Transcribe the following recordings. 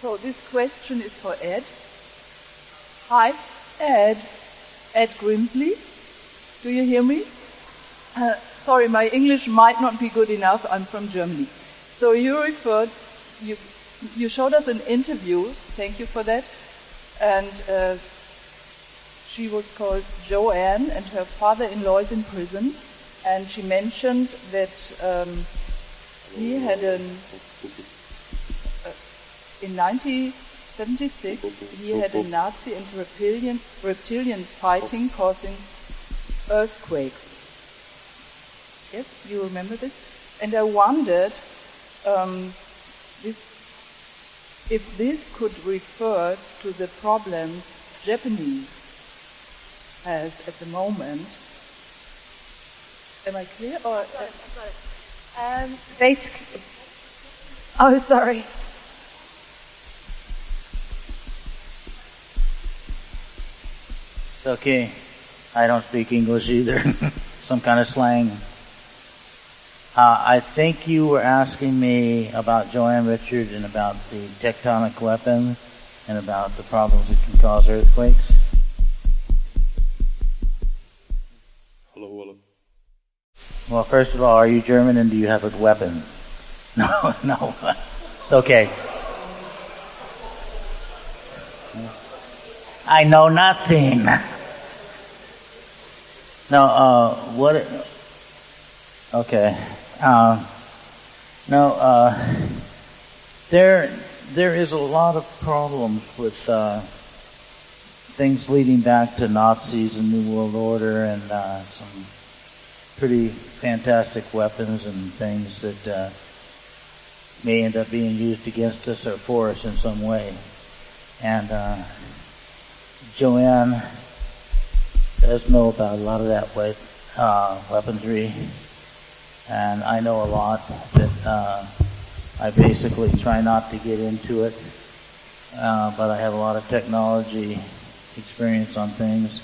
So this question is for Ed. Hi, Ed. Ed Grimsly. Do you hear me? Sorry, my English might not be good enough. I'm from Germany. So you showed us an interview. Thank you for that. And she was called Joanne, and her father-in-law is in prison. And she mentioned that he had in 1976, he had a Nazi and reptilian fighting causing earthquakes. Yes, you remember this? And I wondered if this could refer to the problems Japanese has at the moment. Am I clear? Or got it. Basically, oh, sorry. It's okay. I don't speak English either. Some kind of slang. I think you were asking me about Joanne Richard and about the tectonic weapons and about the problems that can cause earthquakes. Hello. Well, first of all, are you German and do you have a weapon? No. It's okay. I know nothing. No, what... Okay. There is a lot of problems with things leading back to Nazis and New World Order and some pretty fantastic weapons and things that may end up being used against us or for us in some way. And Joanne does know about a lot of that weaponry, and I know a lot that I basically try not to get into it, but I have a lot of technology experience on things,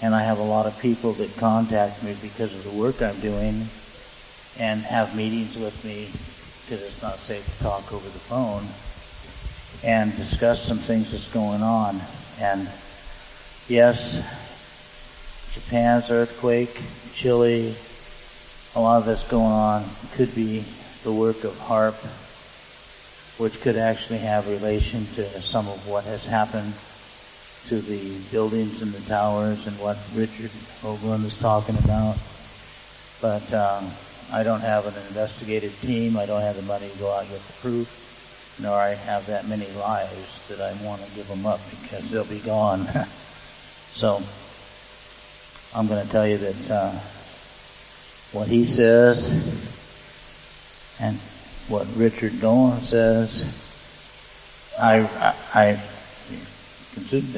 and I have a lot of people that contact me because of the work I'm doing and have meetings with me because it's not safe to talk over the phone and discuss some things that's going on. And yes, Japan's earthquake, Chile, a lot of this going on could be the work of HARP, which could actually have relation to some of what has happened to the buildings and the towers and what Richard Hoagland is talking about. But I don't have an investigative team. I don't have the money to go out and get the proof, nor I have that many lives that I want to give them up because they'll be gone. So I'm going to tell you that what he says and what Richard Dolan says, I consume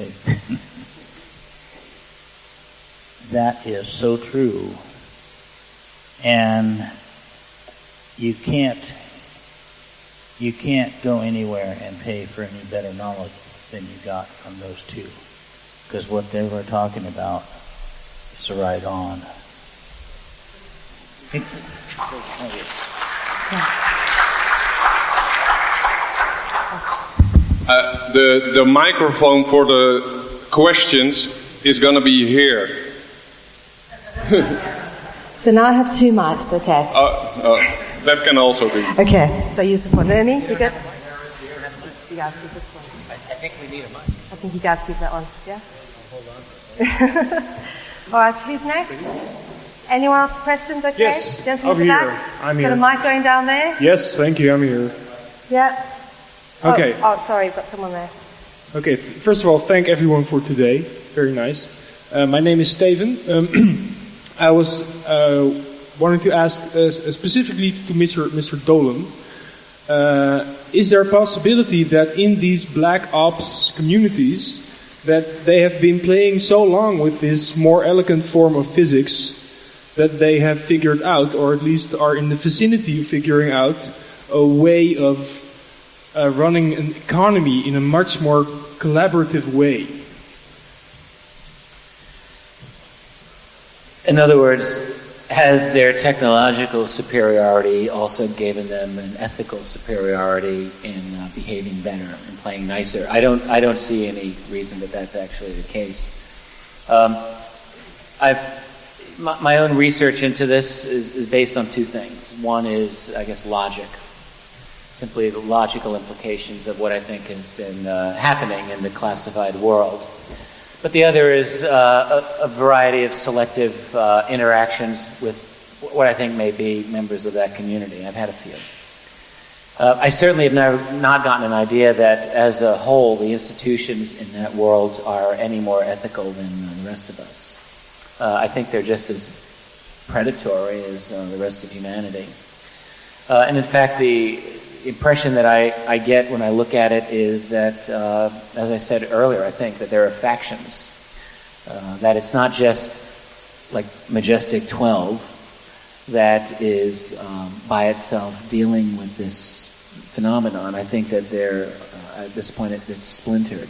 that is so true, and you can't go anywhere and pay for any better knowledge than you got from those two, because what they were talking about is right on. The microphone for the questions is going to be here. So now I have two mics, okay? That can also be. Okay, so I use this one. Ernie, you good? You guys keep this one. I think we need a mic. I think you guys keep that one, yeah? Hold on. All right, who's next? Anyone else questions, okay? Yes, Gentleman over in the here. back? I'm here. Got a mic going down there? Yes, thank you, I'm here. Yeah. Okay. Oh, sorry, I've got someone there. Okay, first of all, thank everyone for today. Very nice. My name is Steven. I was wanting to ask specifically to Mr. Dolan, is there a possibility that in these black ops communities that they have been playing so long with this more elegant form of physics that they have figured out, or at least are in the vicinity of figuring out, a way of running an economy in a much more collaborative way? In other words, has their technological superiority also given them an ethical superiority in behaving better and playing nicer? I don't see any reason that that's actually the case. My own research into this is based on two things. One is, I guess, logic. Simply the logical implications of what I think has been happening in the classified world. But the other is a variety of selective interactions with what I think may be members of that community. I've had a few. I certainly have not gotten an idea that, as a whole, the institutions in that world are any more ethical than the rest of us. I think they're just as predatory as the rest of humanity. And in fact, the impression that I get when I look at it is that, as I said earlier, I think that there are factions. That it's not just like Majestic 12 that is by itself dealing with this phenomenon. I think that they're, at this point, it's splintered,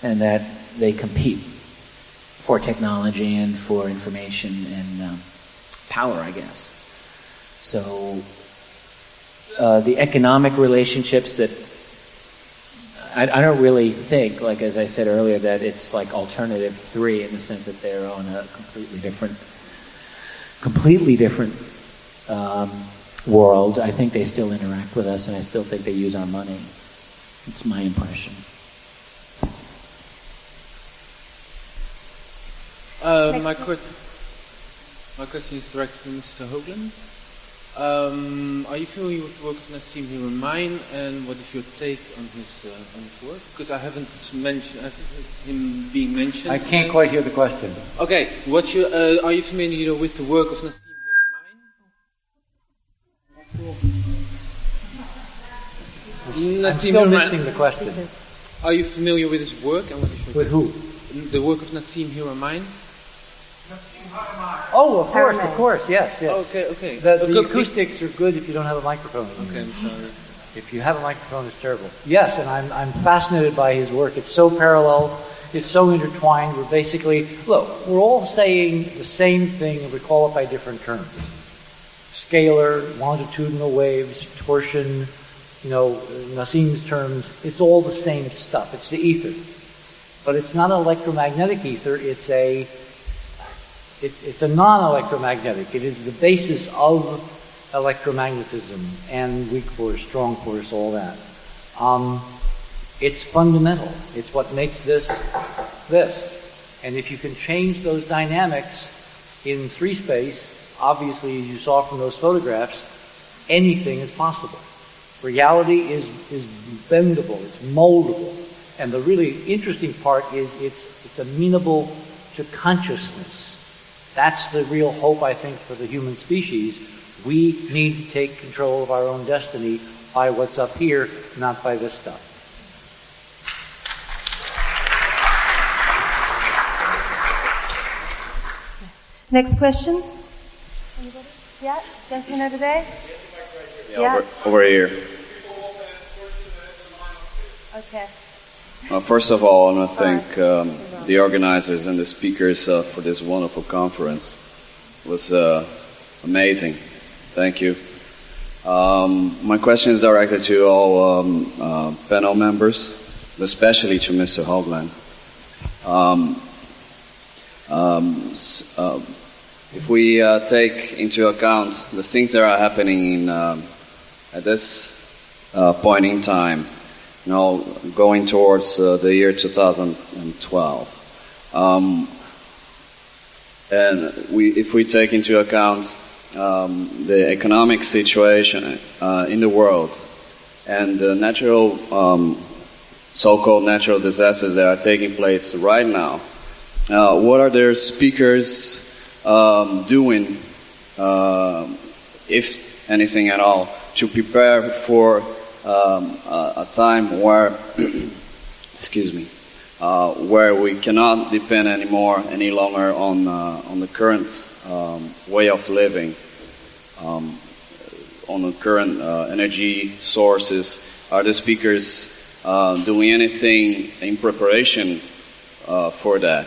and that they compete for technology and for information and power, I guess. So the economic relationships that I don't really think, like as I said earlier, that it's like alternative 3 in the sense that they're on a completely different world. I think they still interact with us, and I still think they use our money. It's my impression. My question is directed to Mr. Hoagland. Are you familiar with the work of Nassim Hiramein, and what is your take on his work? Because I haven't mentioned him being mentioned. I can't quite hear the question. Okay, are you familiar with the work of Nassim Hiramein? I'm still missing the question. Are you familiar with his work, and what is your With who? The work of Nassim Hiramein? Oh, of course, yes. Okay. The acoustics are good if you don't have a microphone. Okay, I'm sorry. If you have a microphone, it's terrible. Yes, and I'm fascinated by his work. It's so parallel. It's so intertwined. We're all saying the same thing, and we call it by different terms. Scalar, longitudinal waves, torsion, Nassim's terms. It's all the same stuff. It's the ether. But it's not an electromagnetic ether. It's a non-electromagnetic. It is the basis of electromagnetism and weak force, strong force, all that. It's fundamental. It's what makes this. And if you can change those dynamics in 3 space, obviously, as you saw from those photographs, anything is possible. Reality is bendable. It's moldable. And the really interesting part is it's amenable to consciousness. That's the real hope, I think, for the human species. We need to take control of our own destiny by what's up here, not by this stuff. Next question. Anybody? Yeah, gentleman over there. Yeah. Over here. Okay. First of all, I want to thank the organizers and the speakers for this wonderful conference. It was amazing. Thank you. My question is directed to all panel members, especially to Mr. Hoagland. If we take into account the things that are happening at this point in time, going towards the year 2012. And if we take into account the economic situation in the world and the natural, so-called natural disasters that are taking place right now, what are their speakers doing, if anything at all, to prepare for a time where, where we cannot depend any longer on the current way of living, on the current energy sources? Are the speakers doing anything in preparation for that?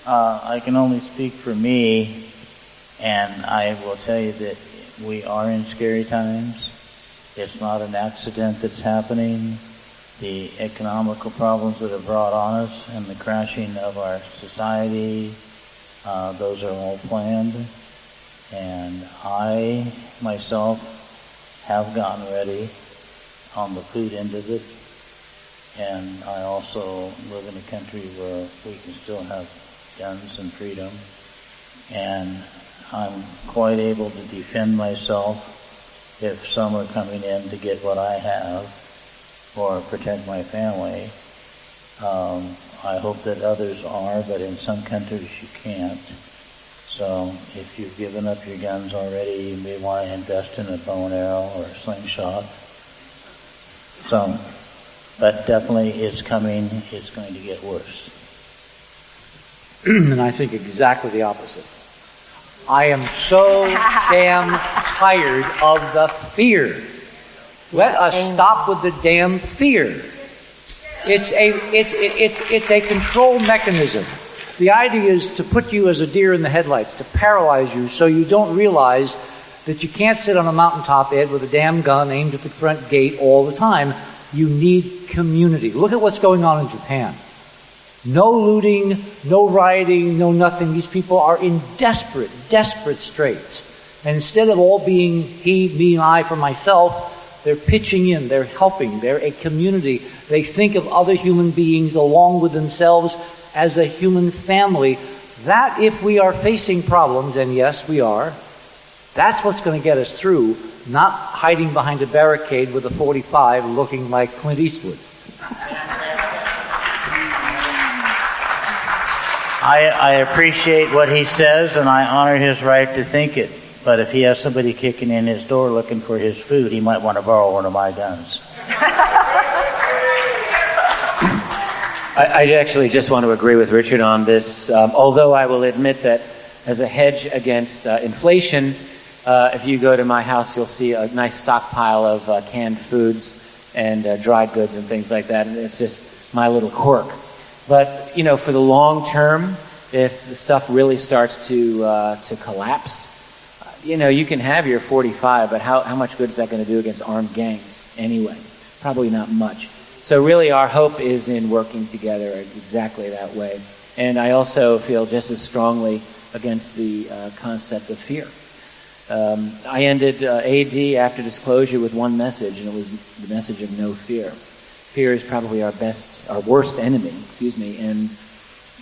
I can only speak for me, and I will tell you that we are in scary times. It's not an accident that's happening. The economical problems that are brought on us and the crashing of our society, those are all planned. And I, myself, have gotten ready on the food end of it. And I also live in a country where we can still have guns and freedom. And I'm quite able to defend myself if some are coming in to get what I have or protect my family. I hope that others are, but in some countries you can't. So if you've given up your guns already, you may want to invest in a bow and arrow or a slingshot. So, but definitely it's coming, it's going to get worse. And I think exactly the opposite. I am so damn tired of the fear. Let us stop with the damn fear. It's a control mechanism. The idea is to put you as a deer in the headlights, to paralyze you so you don't realize that you can't sit on a mountaintop, Ed, with a damn gun aimed at the front gate all the time. You need community. Look at what's going on in Japan. No looting, no rioting, no nothing. These people are in desperate straits. And instead of all being he, me, and I for myself, they're pitching in, they're helping, they're a community. They think of other human beings along with themselves as a human family. That, if we are facing problems, and yes, we are, that's what's going to get us through, not hiding behind a barricade with a .45 looking like Clint Eastwood. I appreciate what he says, and I honor his right to think it. But if he has somebody kicking in his door looking for his food, he might want to borrow one of my guns. I actually just want to agree with Richard on this, although I will admit that as a hedge against inflation, if you go to my house, you'll see a nice stockpile of canned foods and dried goods and things like that, and it's just my little quirk. But, you know, for the long term, if the stuff really starts to collapse, you know, you can have your .45, but how much good is that going to do against armed gangs anyway? Probably not much. So really our hope is in working together exactly that way. And I also feel just as strongly against the concept of fear. I ended AD after disclosure with one message, and it was the message of no fear. Fear is probably our worst enemy, and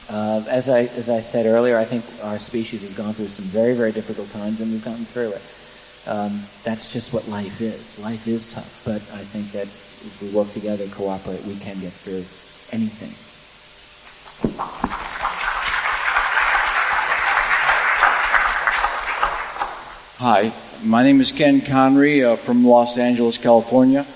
as I said earlier, I think our species has gone through some very, very difficult times, and we've gotten through it. That's just what life is. Life is tough, but I think that if we work together, cooperate, we can get through anything. Hi, my name is Ken Connery from Los Angeles, California.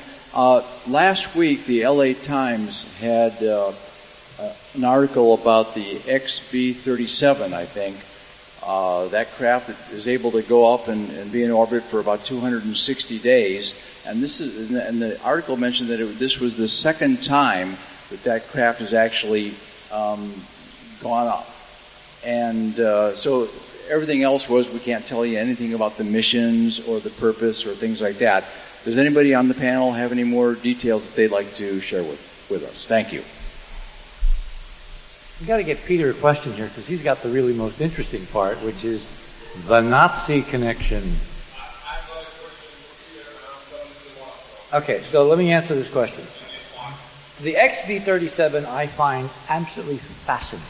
Last week, the LA Times had an article about the XB-37, I think. That craft is able to go up and be in orbit for about 260 days. And the article mentioned that this was the second time that craft has actually gone up. And so everything else was, we can't tell you anything about the missions or the purpose or things like that. Does anybody on the panel have any more details that they'd like to share with us? Thank you. We've got to get Peter a question here, because he's got the really most interesting part, which is the Nazi connection. Okay, so let me answer this question. The XB-37 I find absolutely fascinating,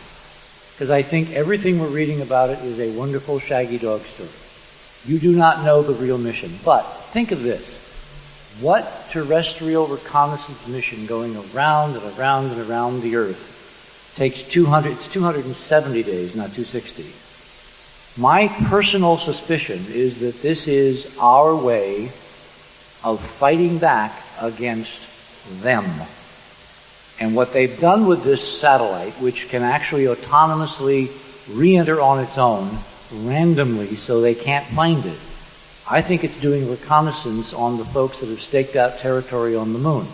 because I think everything we're reading about it is a wonderful shaggy dog story. You do not know the real mission, but think of this. What terrestrial reconnaissance mission going around and around and around the Earth takes 270 days, not 260. My personal suspicion is that this is our way of fighting back against them. And what they've done with this satellite, which can actually autonomously re-enter on its own randomly so they can't find it, I think it's doing reconnaissance on the folks that have staked out territory on the moon.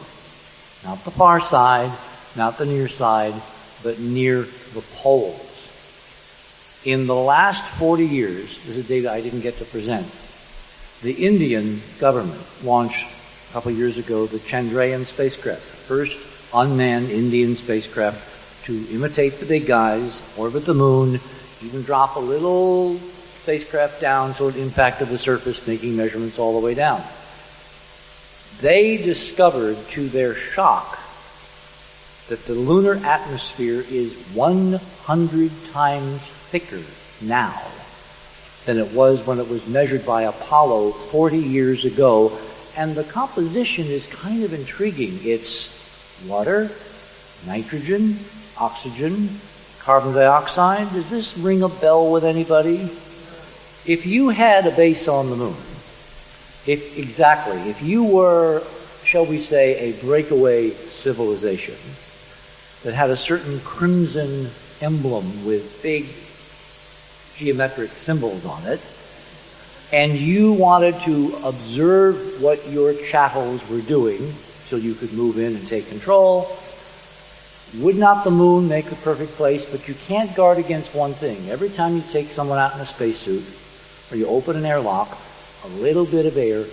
Not the far side, not the near side, but near the poles. In the last 40 years, this is data I didn't get to present, the Indian government launched a couple of years ago the Chandrayaan spacecraft, the first unmanned Indian spacecraft to imitate the big guys, orbit the moon, even drop a little spacecraft down so it impacted the surface, making measurements all the way down. They discovered, to their shock, that the lunar atmosphere is 100 times thicker now than it was when it was measured by Apollo 40 years ago. And the composition is kind of intriguing. It's water, nitrogen, oxygen, carbon dioxide. Does this ring a bell with anybody? If you had a base on the moon, if you were, shall we say, a breakaway civilization that had a certain crimson emblem with big geometric symbols on it, and you wanted to observe what your chattels were doing so you could move in and take control, would not the moon make the perfect place? But you can't guard against one thing. Every time you take someone out in a spacesuit, or you open an airlock, a little bit of air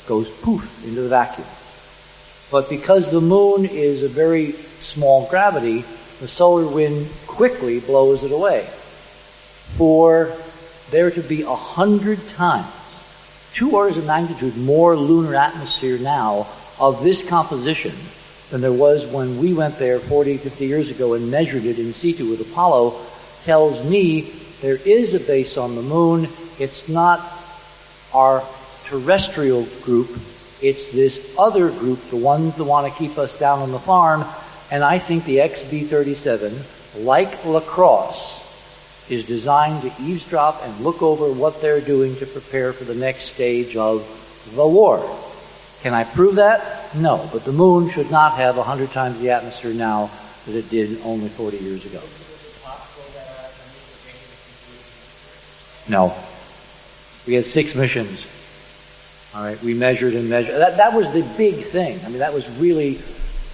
goes poof into the vacuum. But because the moon is a very small gravity, the solar wind quickly blows it away. For there to be 100 times, 2 orders of magnitude more lunar atmosphere now of this composition than there was when we went there 40, 50 years ago and measured it in situ with Apollo, tells me there is a base on the moon. It's not our terrestrial group, it's this other group, the ones that want to keep us down on the farm. And I think the XB-37, like lacrosse, is designed to eavesdrop and look over what they're doing to prepare for the next stage of the war. Can I prove that? No, but the moon should not have 100 times the atmosphere now that it did only 40 years ago. No. We had 6 missions. All right, we measured and measured. That was the big thing. I mean, that was really,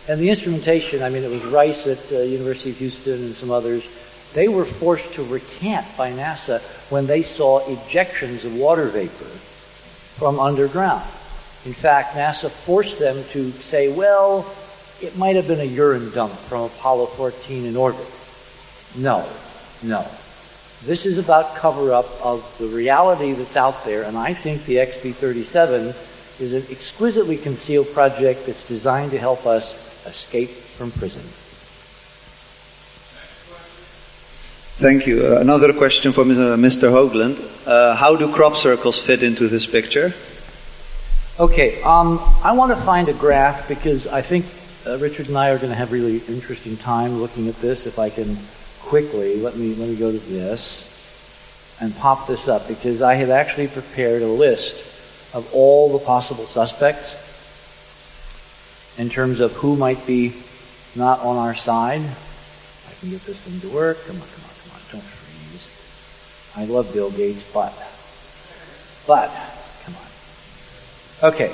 and the instrumentation, I mean, it was Rice at University of Houston and some others. They were forced to recant by NASA when they saw ejections of water vapor from underground. In fact, NASA forced them to say, well, it might have been a urine dump from Apollo 14 in orbit. No. This is about cover-up of the reality that's out there, and I think the XB-37 is an exquisitely concealed project that's designed to help us escape from prison. Thank you. Another question for Mr. Hoagland. How do crop circles fit into this picture? Okay, I want to find a graph because I think Richard and I are going to have really interesting time looking at this. If I can quickly, let me go to this and pop this up because I have actually prepared a list of all the possible suspects in terms of who might be not on our side. I can get this thing to work. Come on, don't freeze. I love Bill Gates, but, come on. Okay.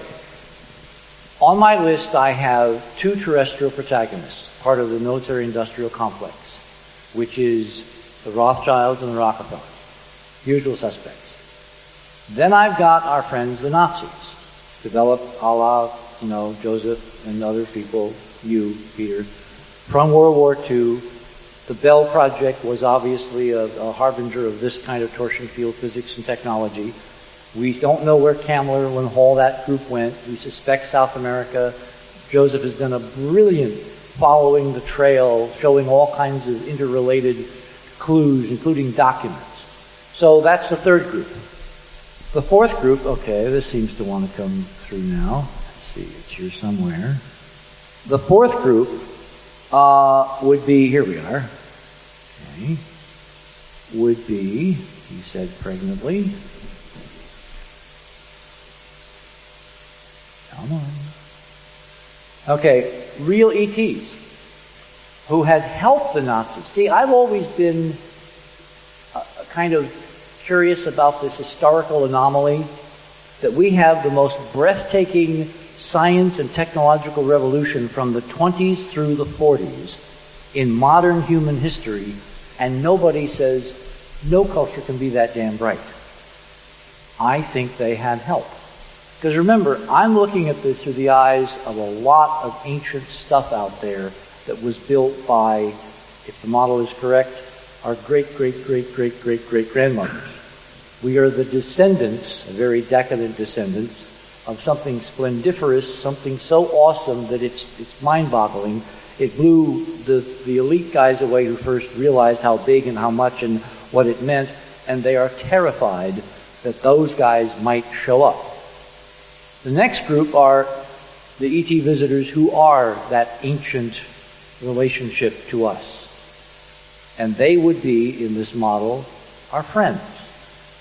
On my list, I have 2 terrestrial protagonists, part of the military-industrial complex, which is the Rothschilds and the Rockefellers, usual suspects. Then I've got our friends, the Nazis, developed a la, Joseph and other people, you, Peter, from World War II. The Bell Project was obviously a harbinger of this kind of torsion field physics and technology. We don't know where Kamler and all that group went. We suspect South America. Joseph has done a brilliant following the trail, showing all kinds of interrelated clues, including documents. So that's the third group. The fourth group, okay, this seems to want to come through now. Let's see, it's here somewhere. The fourth group would be, here we are, okay, would be, he said pregnantly, come on. Okay, real ETs who had helped the Nazis. See, I've always been kind of curious about this historical anomaly that we have the most breathtaking science and technological revolution from the 20s through the 40s in modern human history, and nobody says, No culture can be that damn bright. I think they had help. Because remember, I'm looking at this through the eyes of a lot of ancient stuff out there that was built by, if the model is correct, our great-great-great-great-great-great-grandmothers. We are the descendants, very decadent descendants, of something splendiferous, something so awesome that it's mind-boggling. It blew the elite guys away who first realized how big and how much and what it meant, and they are terrified that those guys might show up. The next group are the ET visitors who are that ancient relationship to us. And they would be, in this model, our friends.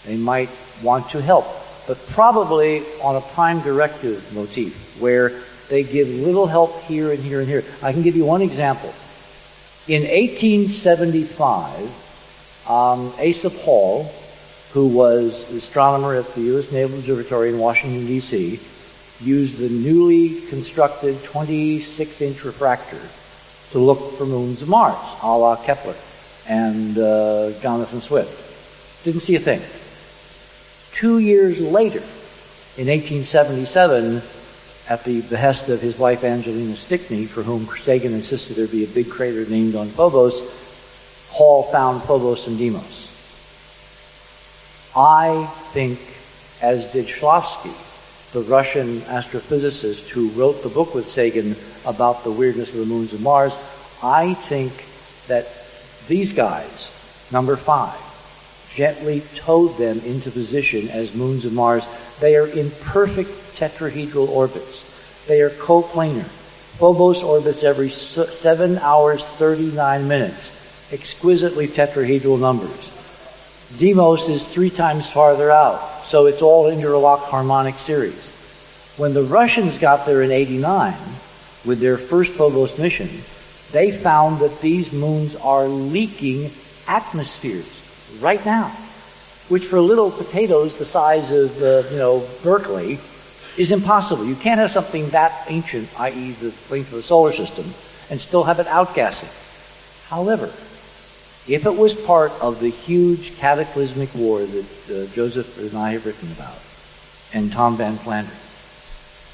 They might want to help, but probably on a prime directive motif, where they give little help here and here and here. I can give you one example. In 1875, Asa Paul, who was the astronomer at the U.S. Naval Observatory in Washington, D.C., used the newly constructed 26-inch refractor to look for moons of Mars, a la Kepler and Jonathan Swift. Didn't see a thing. 2 years later, in 1877, at the behest of his wife Angelina Stickney, for whom Sagan insisted there be a big crater named on Phobos, Hall found Phobos and Deimos. I think, as did Shklovsky, the Russian astrophysicist who wrote the book with Sagan about the weirdness of the moons of Mars, I think that these guys, number 5, gently towed them into position as moons of Mars. They are in perfect tetrahedral orbits. They are coplanar. Phobos orbits every 7 hours, 39 minutes. Exquisitely tetrahedral numbers. Deimos is 3 times farther out, so it's all interlocked harmonic series. When the Russians got there in 89, with their first Phobos mission, they found that these moons are leaking atmospheres right now, which for little potatoes the size of, Berkeley, is impossible. You can't have something that ancient, i.e. the length of the solar system, and still have it outgassing. However, if it was part of the huge cataclysmic war that Joseph and I have written about, and Tom Van Flanders,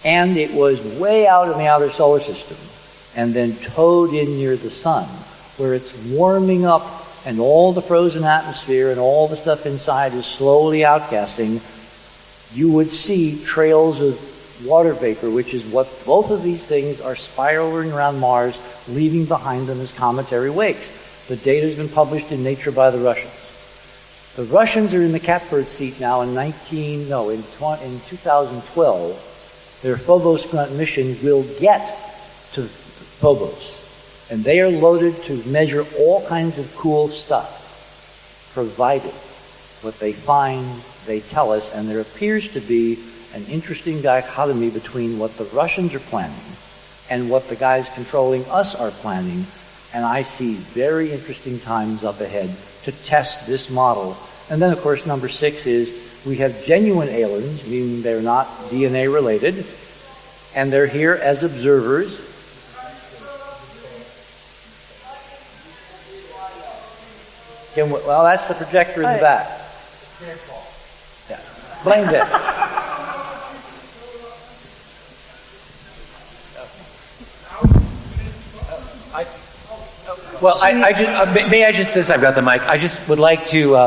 and it was way out in the outer solar system, and then towed in near the sun, where it's warming up and all the frozen atmosphere and all the stuff inside is slowly outgassing, you would see trails of water vapor, which is what both of these things are spiraling around Mars, leaving behind them as cometary wakes. The data has been published in Nature by the Russians. The Russians are in the catbird seat now in 2012. Their Phobos grunt mission will get to Phobos. And they are loaded to measure all kinds of cool stuff, provided what they find, they tell us, and there appears to be an interesting dichotomy between what the Russians are planning and what the guys controlling us are planning, and I see very interesting times up ahead to test this model. And then, of course, number 6 is we have genuine aliens, meaning they're not DNA related, and they're here as observers. Well, that's the projector in the back. Yeah. Blame it. Well, may I just, since I've got the mic, I just would like to,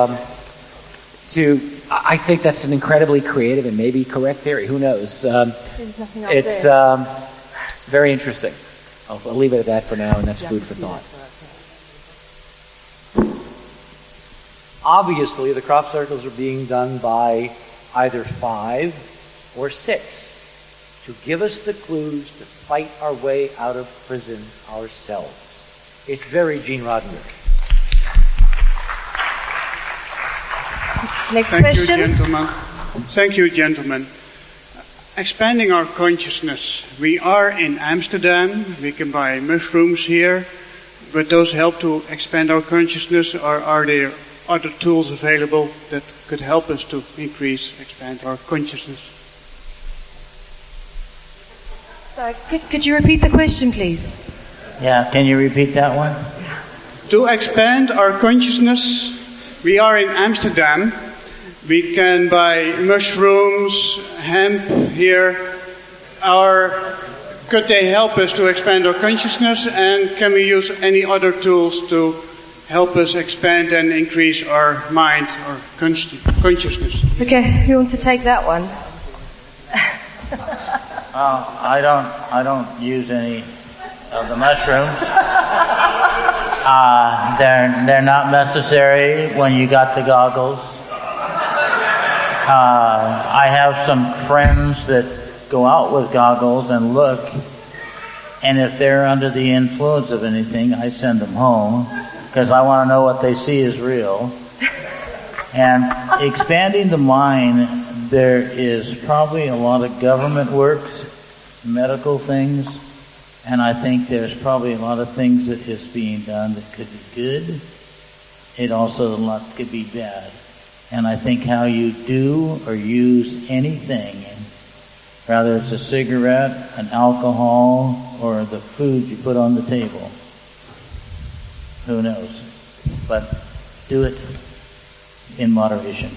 I think that's an incredibly creative and maybe correct theory. Who knows? There's nothing else it's there. Very interesting. I'll leave it at that for now, and that's food for thought. Obviously, the crop circles are being done by either 5 or 6 to give us the clues to fight our way out of prison ourselves. It's very Gene Roddenberry. Next question. Thank you, gentlemen. Expanding our consciousness. We are in Amsterdam. We can buy mushrooms here. But those help to expand our consciousness, or are there other tools available that could help us to expand our consciousness? Sorry, could you repeat the question, please? Yeah, can you repeat that one? To expand our consciousness, We are in Amsterdam. We can buy mushrooms, hemp here. Could they help us to expand our consciousness, and can we use any other tools to help us expand and increase our mind or consciousness? Okay, who wants to take that one? I don't use any of the mushrooms. They're not necessary when you got the goggles. I have some friends that go out with goggles and look, and if they're under the influence of anything, I send them home because I want to know what they see is real. And expanding the mind, there is probably a lot of government work, medical things, and I think there's probably a lot of things that is being done that could be good. It also a lot could be bad. And I think how you do or use anything, whether it's a cigarette, an alcohol, or the food you put on the table, who knows? But do it in moderation.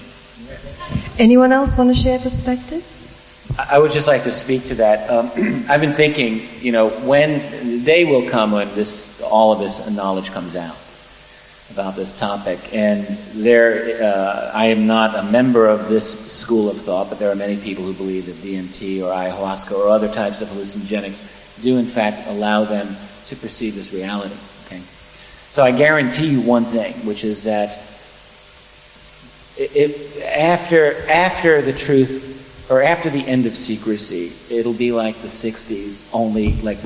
Anyone else want to share perspective? I would just like to speak to that. I've been thinking, when the day will come when all of this knowledge comes out about this topic, and I am not a member of this school of thought, but there are many people who believe that DMT or ayahuasca or other types of hallucinogenics do in fact allow them to perceive this reality. Okay, so I guarantee you one thing, which is that after the truth, or after the end of secrecy, it'll be like the 60s, only like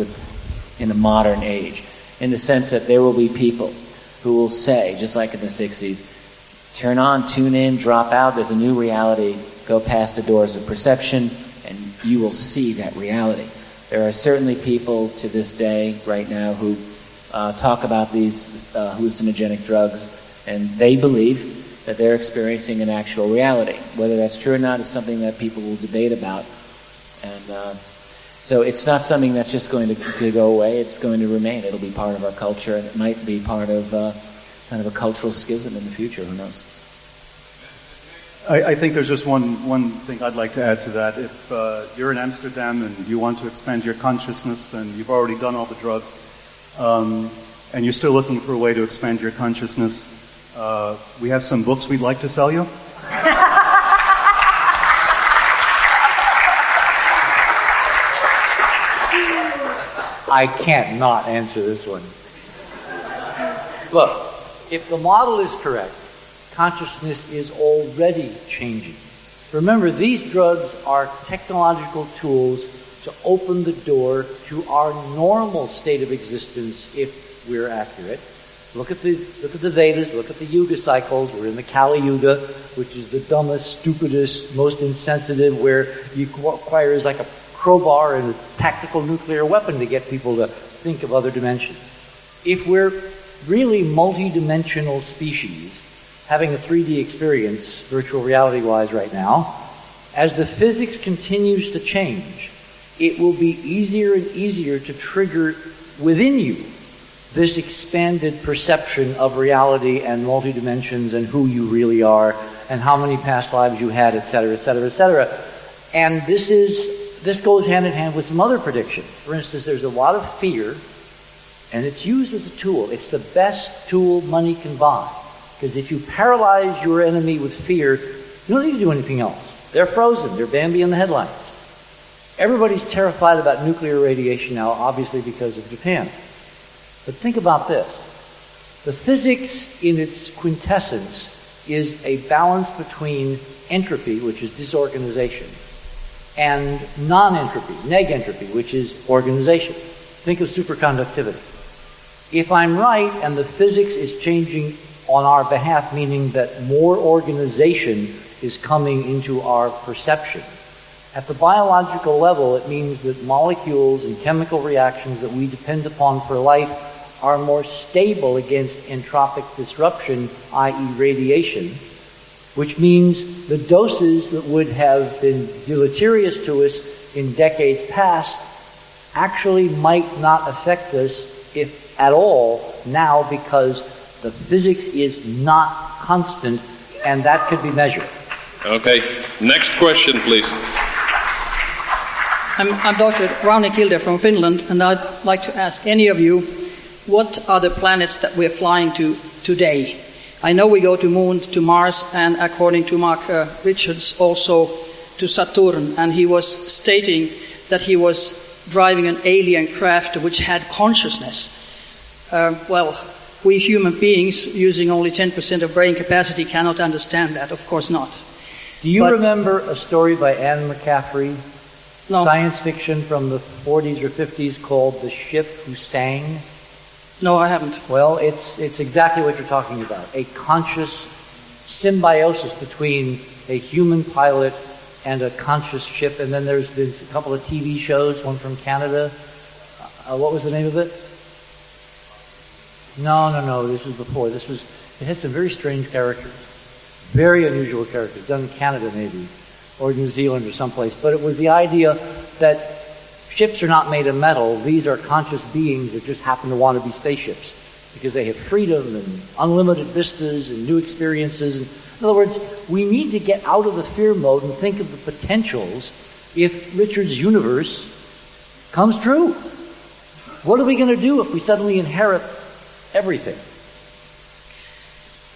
in a modern age, in the sense that there will be people who will say, just like in the 60s, turn on, tune in, drop out, there's a new reality, go past the doors of perception, and you will see that reality. There are certainly people to this day, right now, who talk about these hallucinogenic drugs, and they believe that they're experiencing an actual reality. Whether that's true or not is something that people will debate about. And so it's not something that's just going to go away. It's going to remain. It'll be part of our culture, and it might be part of kind of a cultural schism in the future. Who knows? I think there's just one thing I'd like to add to that. If you're in Amsterdam and you want to expand your consciousness and you've already done all the drugs, and you're still looking for a way to expand your consciousness, we have some books we'd like to sell you. I can't not answer this one. Look, if the model is correct, consciousness is already changing. Remember, these drugs are technological tools to open the door to our normal state of existence if we're accurate. Look at the Vedas, look at the Yuga cycles. We're in the Kali Yuga, which is the dumbest, stupidest, most insensitive, where you requires like a crowbar and a tactical nuclear weapon to get people to think of other dimensions. If we're really multi-dimensional species, having a 3D experience, virtual reality-wise right now, as the physics continues to change, it will be easier and easier to trigger within you this expanded perception of reality and multi-dimensions and who you really are and how many past lives you had, etc., etc., etc. And this goes hand in hand with some other predictions. For instance, there's a lot of fear, and it's used as a tool. It's the best tool money can buy. Because if you paralyze your enemy with fear, you don't need to do anything else. They're frozen. They're Bambi in the headlines. Everybody's terrified about nuclear radiation now, obviously because of Japan. But think about this. The physics in its quintessence is a balance between entropy, which is disorganization, and non-entropy, neg-entropy, which is organization. Think of superconductivity. If I'm right and the physics is changing on our behalf, meaning that more organization is coming into our perception, at the biological level, it means that molecules and chemical reactions that we depend upon for life are more stable against entropic disruption, i.e. radiation, which means the doses that would have been deleterious to us in decades past actually might not affect us, if at all, now, because The physics is not constant, and that could be measured. Okay, next question, please. I'm Dr. Rauni Kilde from Finland, and I'd like to ask any of you, what are the planets that we're flying to today? I know we go to Moon, to Mars, and according to Mark Richards, also to Saturn, and he was stating that he was driving an alien craft which had consciousness. Well, we human beings, using only 10% of brain capacity, cannot understand that. Of course not. Do you remember a story by Anne McCaffrey, no. Science fiction from the 40s or 50s called The Ship Who Sang? No, I haven't. Well, it's exactly what you're talking about. A conscious symbiosis between a human pilot and a conscious ship. And then there's been a couple of TV shows, one from Canada. What was the name of it? No, this was before. It had some very strange characters. Very unusual characters, done in Canada maybe, or New Zealand or someplace. But it was the idea that ships are not made of metal. These are conscious beings that just happen to want to be spaceships because they have freedom and unlimited vistas and new experiences. In other words, we need to get out of the fear mode and think of the potentials if Richard's universe comes true. What are we going to do if we suddenly inherit everything?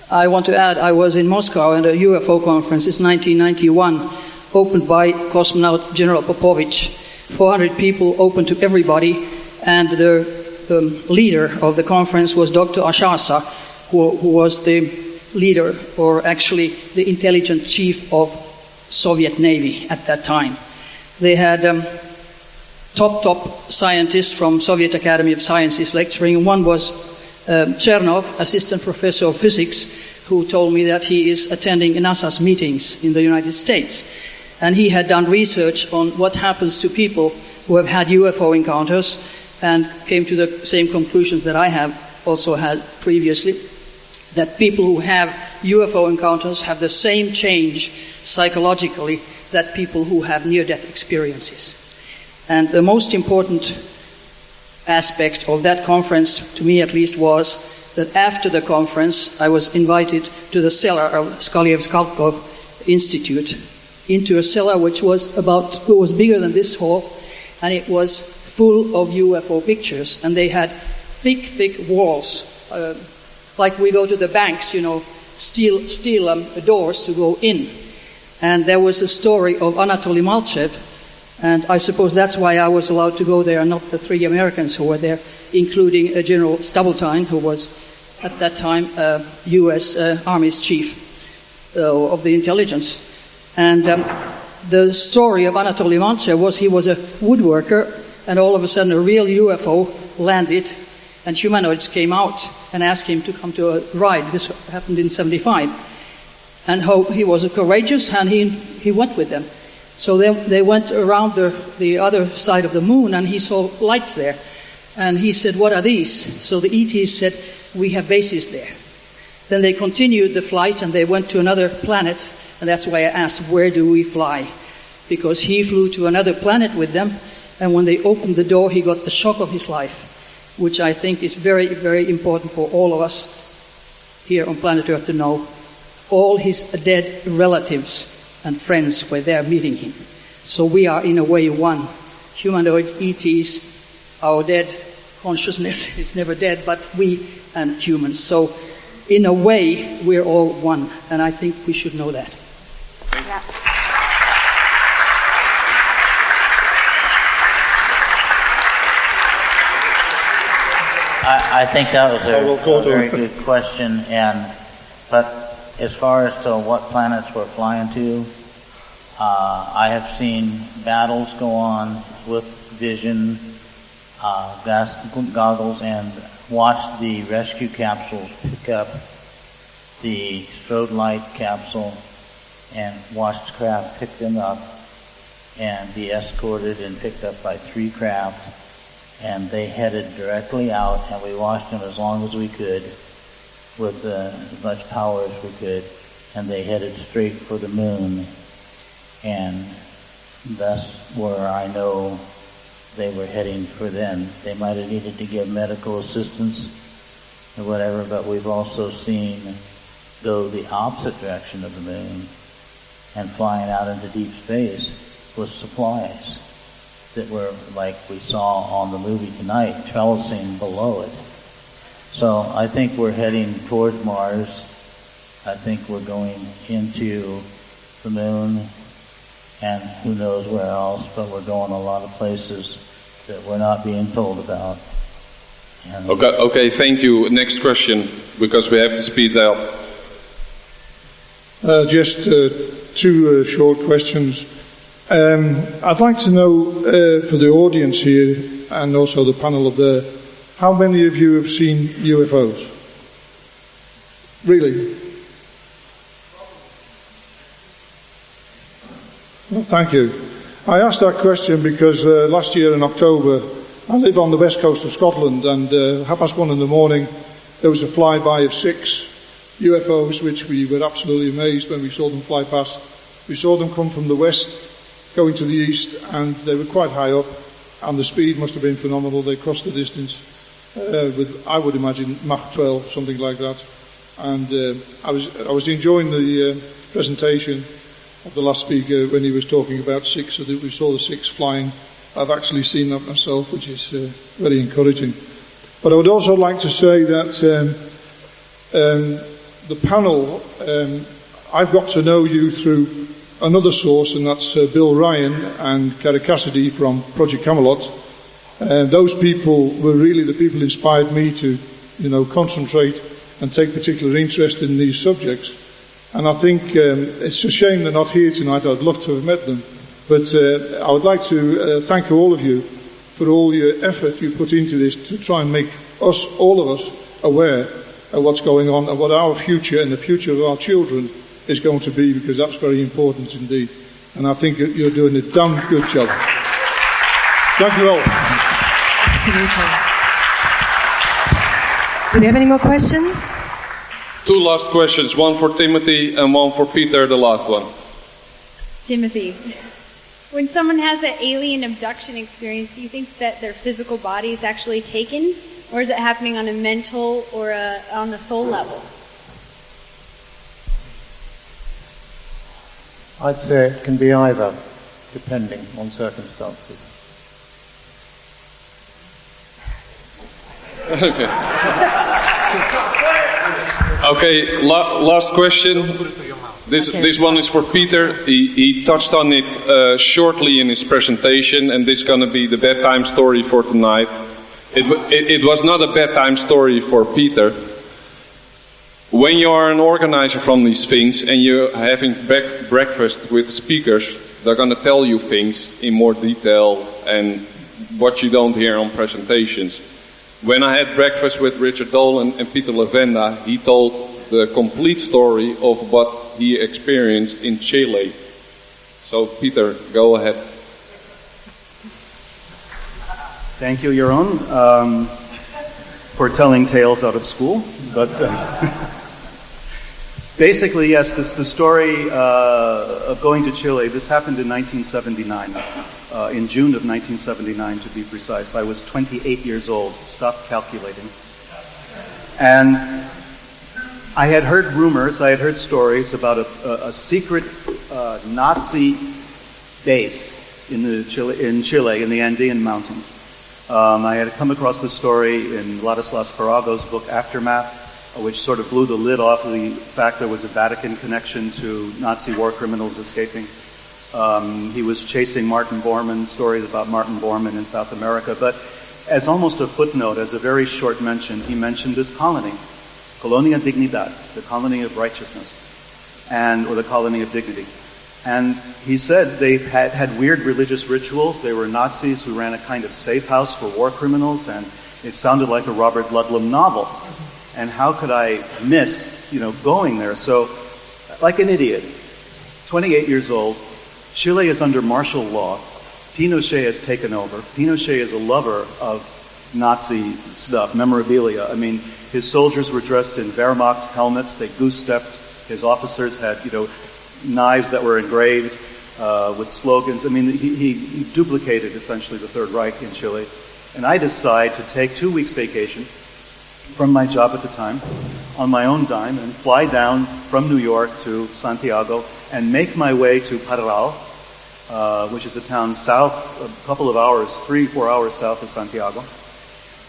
I want to add, I was in Moscow at a UFO conference. It's 1991, opened by cosmonaut General Popovich. 400 people, open to everybody, and the leader of the conference was Dr. Ashasa, who was the leader, or actually the intelligence chief of Soviet Navy at that time. They had top scientists from Soviet Academy of Sciences lecturing. One was Chernov, assistant professor of physics, who told me that he is attending NASA's meetings in the United States. And he had done research on what happens to people who have had UFO encounters and came to the same conclusions that I have also had previously, that people who have UFO encounters have the same change psychologically that people who have near-death experiences. And the most important aspect of that conference, to me at least, was that after the conference I was invited to the cellar of Skaliev-Skalkov Institute, into a cellar which was bigger than this hall, and it was full of UFO pictures, and they had thick walls, like we go to the banks, steel doors to go in. And there was a story of Anatoly Malchev, and I suppose that's why I was allowed to go there, and not the 3 Americans who were there, including General Stubbletine, who was at that time U.S. Army's chief of the intelligence. And the story of Anatoly Malchev was he was a woodworker, and all of a sudden a real UFO landed, and humanoids came out and asked him to come to a ride. This happened in 1975. And he was courageous, and he went with them. So they went around the other side of the moon, and he saw lights there. And he said, "What are these?" So the ETs said, "We have bases there." Then they continued the flight, and they went to another planet. And that's why I asked, where do we fly? Because he flew to another planet with them, and when they opened the door, he got the shock of his life, which I think is very, very important for all of us here on planet Earth to know. All his dead relatives and friends were there meeting him. So we are in a way one. Humanoid ETs, our dead consciousness is never dead, but we and humans. So in a way, we're all one, and I think we should know that. Yeah. I think that was a very good question, but as far as to what planets we're flying to, I have seen battles go on with vision goggles and watched the rescue capsules pick up the strode light capsule and watched craft pick them up and be escorted and picked up by 3 craft, and they headed directly out, and we watched them as long as we could with as much power as we could, and they headed straight for the moon. And that's where I know they were heading for then. They might have needed to give medical assistance or whatever, but we've also seen go the opposite direction of the moon and flying out into deep space with supplies that were, like we saw on the movie tonight, trellising below it. So I think we're heading toward Mars. I think we're going into the moon and who knows where else, but we're going a lot of places that we're not being told about. And Okay, thank you. Next question, because we have to speed up. Just two short questions. I'd like to know for the audience here and also the panel up there, how many of you have seen UFOs? Really? Well, thank you. I asked that question because last year in October, I live on the west coast of Scotland, and 1:30 in the morning, there was a flyby of 6 UFOs, which we were absolutely amazed when we saw them fly past. We saw them come from the west, going to the east, and they were quite high up, and the speed must have been phenomenal. They crossed the distance with, I would imagine, Mach 12, something like that. And I was enjoying the presentation of the last speaker when he was talking about 6, so that we saw the 6 flying. I've actually seen that myself, which is very encouraging. But I would also like to say that the panel, I've got to know you through another source, and that's Bill Ryan and Cara Cassidy from Project Camelot. Those people were really the people who inspired me to, concentrate and take particular interest in these subjects. And I think it's a shame they're not here tonight. I'd love to have met them. But I would like to thank all of you for all your effort you put into this to try and make us, all of us, aware of what's going on and what our future and the future of our children is going to be, because that's very important indeed. And I think you're doing a damn good job. Thank you all. Absolutely. Do we have any more questions? 2 last questions, one for Timothy and one for Peter, the last one. Timothy, when someone has an alien abduction experience, do you think that their physical body is actually taken, or is it happening on a mental or on a soul level? I'd say it can be either, depending on circumstances. Okay, last question. This one is for Peter. He touched on it shortly in his presentation, and this is going to be the bedtime story for tonight. It was not a bedtime story for Peter. When you are an organizer from these things and you're having breakfast with speakers, they're going to tell you things in more detail and what you don't hear on presentations. When I had breakfast with Richard Dolan and Peter Levenda, he told the complete story of what he experienced in Chile. So, Peter, go ahead. Thank you, Jeroen, for telling tales out of school. But basically, yes, the story of going to Chile, this happened in 1979. In June of 1979, to be precise. I was 28 years old. Stopped calculating. And I had heard rumors, I had heard stories about a secret Nazi base in Chile, in the Andean mountains. I had come across this story in Ladislas Farago's book Aftermath, which sort of blew the lid off of the fact there was a Vatican connection to Nazi war criminals escaping. He was chasing Martin Bormann, stories about Martin Bormann in South America. But as almost a footnote, as a very short mention, he mentioned this colony, Colonia Dignidad, the colony of righteousness, or the colony of dignity. And he said they had weird religious rituals. They were Nazis who ran a kind of safe house for war criminals, and it sounded like a Robert Ludlum novel. And how could I miss, going there? So, like an idiot, 28 years old, Chile is under martial law. Pinochet has taken over. Pinochet is a lover of Nazi stuff, memorabilia. I mean, his soldiers were dressed in Wehrmacht helmets. They goose-stepped. His officers had, knives that were engraved with slogans. I mean, he duplicated essentially the Third Reich in Chile. And I decide to take 2 weeks vacation from my job at the time on my own dime and fly down from New York to Santiago and make my way to Parral, which is a town south, a couple of hours, 3-4 hours south of Santiago,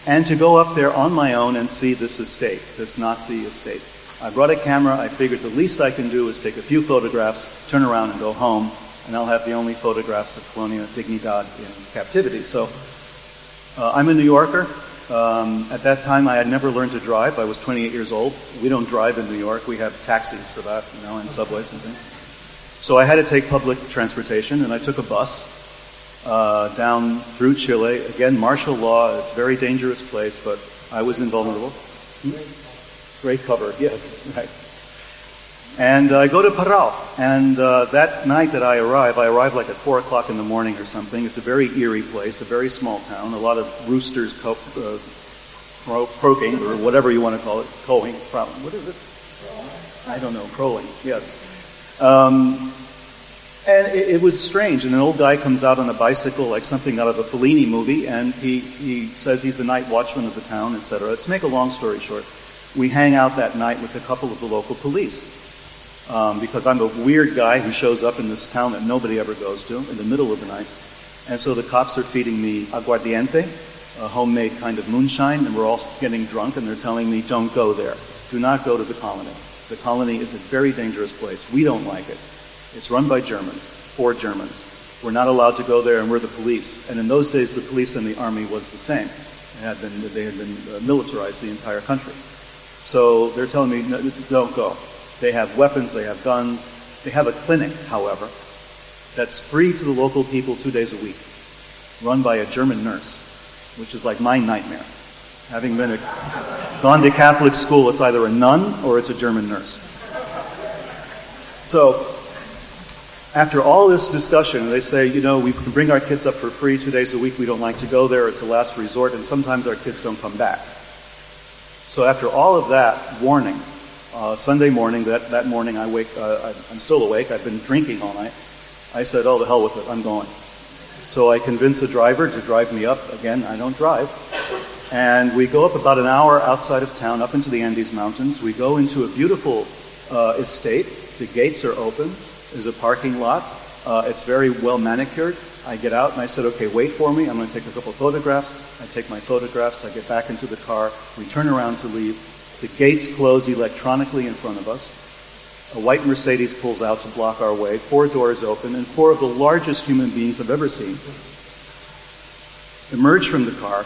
and to go up there on my own and see this estate, this Nazi estate. I brought a camera. I figured the least I can do is take a few photographs, turn around and go home, and I'll have the only photographs of Colonia Dignidad in captivity. So I'm a New Yorker. At that time, I had never learned to drive. I was 28 years old. We don't drive in New York. We have taxis for that, and subways and things. So I had to take public transportation, and I took a bus down through Chile. Again, martial law. It's a very dangerous place, but I was invulnerable. Great cover, yes, right. And I go to Parral, and that night that I arrive like at 4 o'clock in the morning or something. It's a very eerie place, a very small town, a lot of roosters croaking, or whatever you want to call it, crowing, what is it? I don't know, crowing, yes. And it was strange, and an old guy comes out on a bicycle like something out of a Fellini movie, and he says he's the night watchman of the town, etc. To make a long story short, we hang out that night with a couple of the local police. Because I'm a weird guy who shows up in this town that nobody ever goes to in the middle of the night. And so the cops are feeding me aguardiente, a homemade kind of moonshine, and we're all getting drunk, and they're telling me, don't go there. Do not go to the colony. The colony is a very dangerous place. We don't like it. It's run by Germans, for Germans. We're not allowed to go there, and we're the police. And in those days, the police and the army was the same. They had been militarized the entire country. So they're telling me, no, don't go. They have weapons, they have guns. They have a clinic, however, that's free to the local people 2 days a week, run by a German nurse, which is like my nightmare. Having gone to Catholic school, it's either a nun or it's a German nurse. So, after all this discussion, they say, we can bring our kids up for free 2 days a week. We don't like to go there. It's a last resort, and sometimes our kids don't come back. So after all of that warning, Sunday morning, that morning I'm still awake. I've been drinking all night. I said, oh, the hell with it, I'm going. So I convince a driver to drive me up. Again, I don't drive. And we go up about an hour outside of town, up into the Andes Mountains. We go into a beautiful estate. The gates are open. There's a parking lot. It's very well manicured. I get out and I said, okay, wait for me. I'm going to take a couple photographs. I take my photographs. I get back into the car. We turn around to leave. The gates close electronically in front of us. A white Mercedes pulls out to block our way. 4 doors open, and 4 of the largest human beings I've ever seen emerge from the car,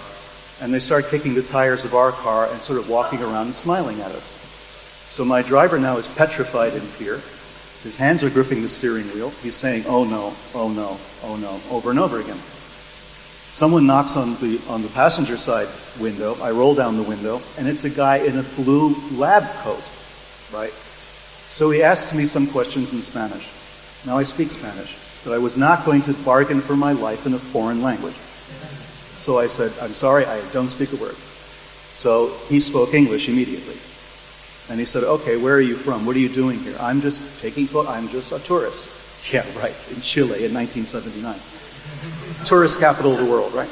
and they start kicking the tires of our car and sort of walking around and smiling at us. So my driver now is petrified in fear. His hands are gripping the steering wheel. He's saying, oh no, oh no, oh no, over and over again. Someone knocks on the passenger side window. I roll down the window, and it's a guy in a blue lab coat, right? So he asks me some questions in Spanish. Now I speak Spanish, but I was not going to bargain for my life in a foreign language. So I said, I'm sorry, I don't speak a word. So he spoke English immediately. And he said, okay, where are you from? What are you doing here? I'm just a tourist. Yeah, right, in Chile in 1979. Tourist capital of the world, right?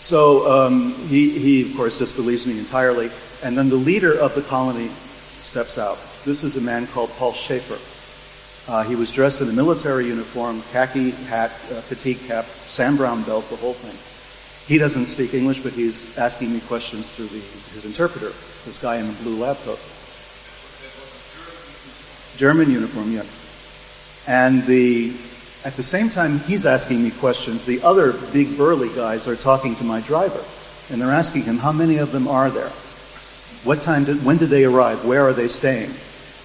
So he, of course, disbelieves me entirely. And then the leader of the colony steps out. This is a man called Paul Schaefer. He was dressed in a military uniform, khaki hat, fatigue cap, Sam Brown belt, the whole thing. He doesn't speak English, but he's asking me questions through his interpreter, this guy in the blue lab coat. German uniform, yes. And at the same time he's asking me questions, the other big burly guys are talking to my driver. And they're asking him, how many of them are there? When did they arrive? Where are they staying?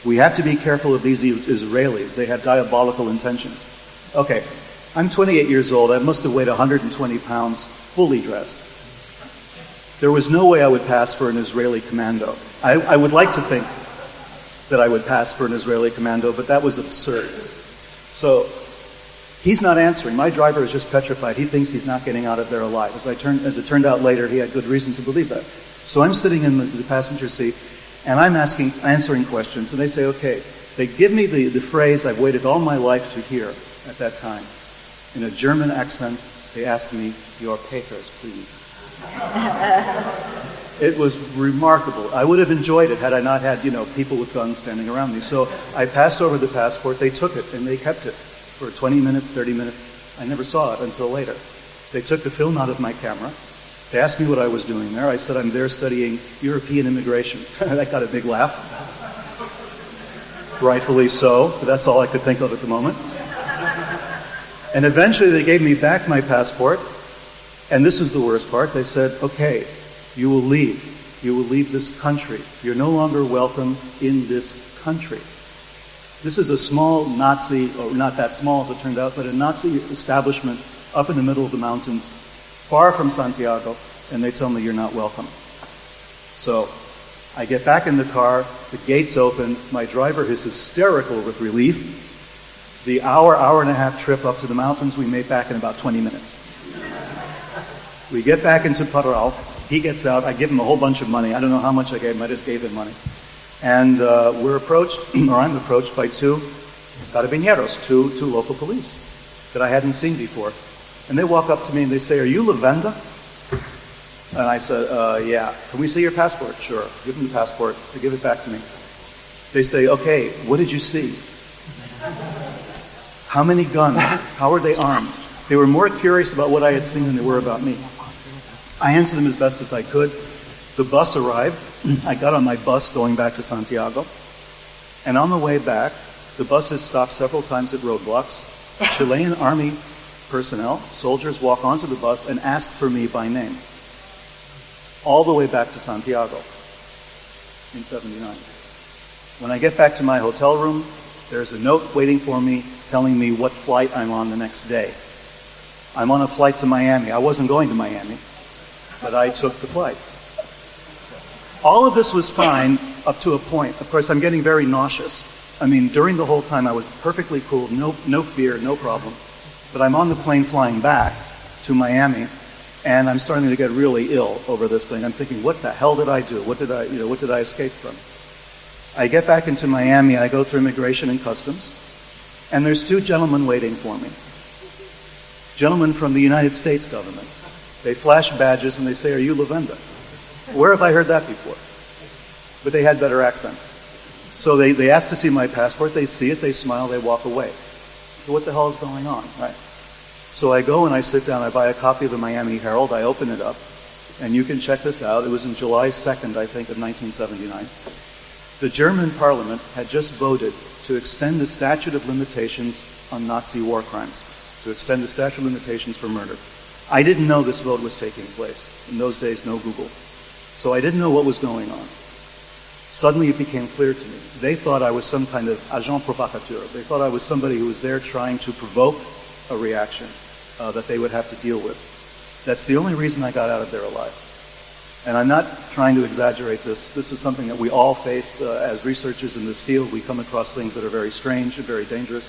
We have to be careful of these Israelis. They have diabolical intentions. Okay, I'm 28 years old. I must have weighed 120 pounds, fully dressed. There was no way I would pass for an Israeli commando. I would like to think that I would pass for an Israeli commando, but that was absurd. So he's not answering. My driver is just petrified. He thinks he's not getting out of there alive. As it turned out later, he had good reason to believe that. So I'm sitting in the passenger seat, and I'm answering questions, and they say, okay. They give me the phrase I've waited all my life to hear at that time. In a German accent, they ask me, your papers, please. It was remarkable. I would have enjoyed it had I not had, people with guns standing around me. So I passed over the passport. They took it, and they kept it for 20 minutes, 30 minutes. I never saw it until later. They took the film out of my camera. They asked me what I was doing there. I said, I'm there studying European immigration. That got a big laugh. Rightfully so, but that's all I could think of at the moment. And eventually they gave me back my passport, and this was the worst part. They said, okay, you will leave. You will leave this country. You're no longer welcome in this country. This is a small Nazi, or not that small as it turned out, but a Nazi establishment up in the middle of the mountains, far from Santiago, and they tell me you're not welcome. So I get back in the car, the gates open, my driver is hysterical with relief. The hour and a half trip up to the mountains we made back in about 20 minutes. We get back into Parral, he gets out, I give him a whole bunch of money. I don't know how much I gave him, I just gave him money. And we're approached, or I'm approached by two carabineros, two local police that I hadn't seen before. And they walk up to me and they say, are you Levenda? And I said, yeah. Can we see your passport? Sure. Give them the passport. They give it back to me. They say, okay, what did you see? How many guns? How were they armed? They were more curious about what I had seen than they were about me. I answered them as best as I could. The bus arrived. I got on my bus going back to Santiago. And on the way back, the bus has stopped several times at roadblocks. Chilean army personnel, soldiers, walk onto the bus and ask for me by name. All the way back to Santiago in 79. When I get back to my hotel room, there's a note waiting for me telling me what flight I'm on the next day. I'm on a flight to Miami. I wasn't going to Miami, but I took the flight. All of this was fine up to a point. Of course, I'm getting very nauseous. I mean, during the whole time I was perfectly cool, no fear, no problem. But I'm on the plane flying back to Miami, and I'm starting to get really ill over this thing. I'm thinking, what the hell did I do? What did I escape from? I get back into Miami, I go through immigration and customs, and there's two gentlemen waiting for me. Gentlemen from the United States government. They flash badges and they say, are you Levenda? Where have I heard that before? But they had better accent. So they ask to see my passport, they see it, they smile, they walk away. So what the hell is going on, right? So I go and I sit down, I buy a copy of the Miami Herald, I open it up, and you can check this out. It was in July 2nd, I think, of 1979. The German parliament had just voted to extend the statute of limitations on Nazi war crimes, to extend the statute of limitations for murder. I didn't know this vote was taking place. In those days, no Google. So I didn't know what was going on. Suddenly it became clear to me. They thought I was some kind of agent provocateur. They thought I was somebody who was there trying to provoke a reaction that they would have to deal with. That's the only reason I got out of there alive. And I'm not trying to exaggerate this. This is something that we all face as researchers in this field. We come across things that are very strange and very dangerous.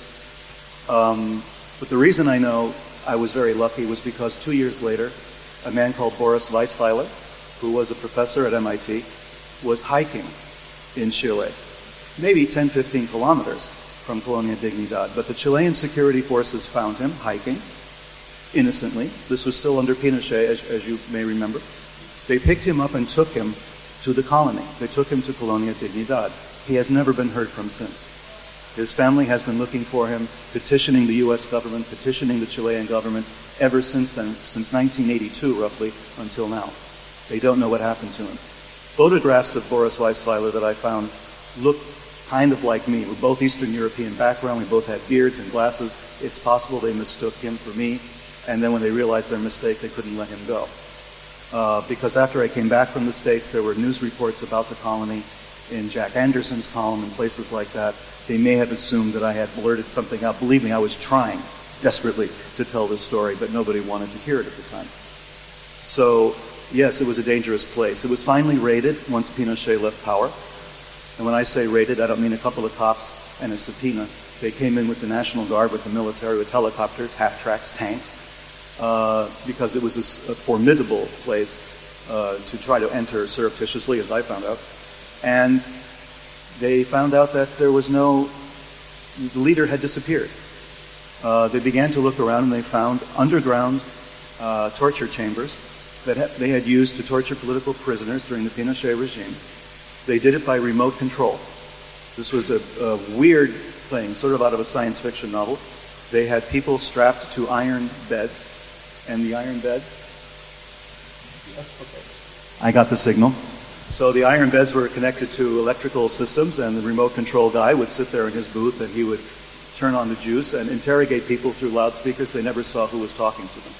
But the reason I know I was very lucky was because 2 years later, a man called Boris Weisweiler, who was a professor at MIT, was hiking in Chile, maybe 10, 15 kilometers from Colonia Dignidad. But the Chilean security forces found him hiking innocently. This was still under Pinochet, as you may remember. They picked him up and took him to the colony. They took him to Colonia Dignidad. He has never been heard from since. His family has been looking for him, petitioning the U.S. government, petitioning the Chilean government, ever since then, since 1982 roughly, until now. They don't know what happened to him. Photographs of Boris Weisweiler that I found look kind of like me. We're both Eastern European background. We both had beards and glasses. It's possible they mistook him for me. And then when they realized their mistake, they couldn't let him go. Because after I came back from the States, there were news reports about the colony in Jack Anderson's column and places like that. They may have assumed that I had blurted something out. Believe me, I was trying desperately to tell this story, but nobody wanted to hear it at the time. So, yes, it was a dangerous place. It was finally raided once Pinochet left power. And when I say raided, I don't mean a couple of cops and a subpoena. They came in with the National Guard, with the military, with helicopters, half-tracks, tanks, because it was a formidable place to try to enter surreptitiously, as I found out. And they found out that the leader had disappeared. They began to look around and they found underground torture chambers that they had used to torture political prisoners during the Pinochet regime. They did it by remote control. This was a weird thing, sort of out of a science fiction novel. They had people strapped to iron beds, and the iron beds... I got the signal. So the iron beds were connected to electrical systems, and the remote control guy would sit there in his booth, and he would turn on the juice and interrogate people through loudspeakers. They never saw who was talking to them.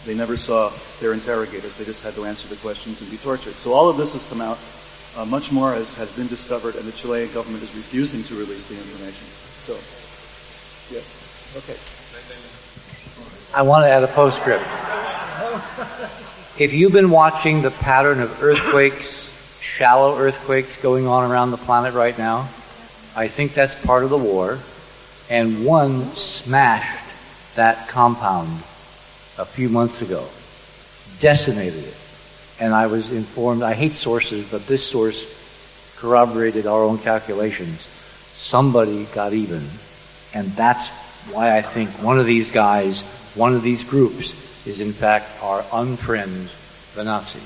They never saw their interrogators. They just had to answer the questions and be tortured. So all of this has come out. Much more has been discovered, and the Chilean government is refusing to release the information. So, yeah, okay. I want to add a postscript. If you've been watching the pattern of earthquakes, shallow earthquakes going on around the planet right now, I think that's part of the war. And one smashed that compound a few months ago, decimated it. And I was informed, I hate sources, but this source corroborated our own calculations. Somebody got even. And that's why I think one of these guys, one of these groups, is in fact our unfriend, the Nazis.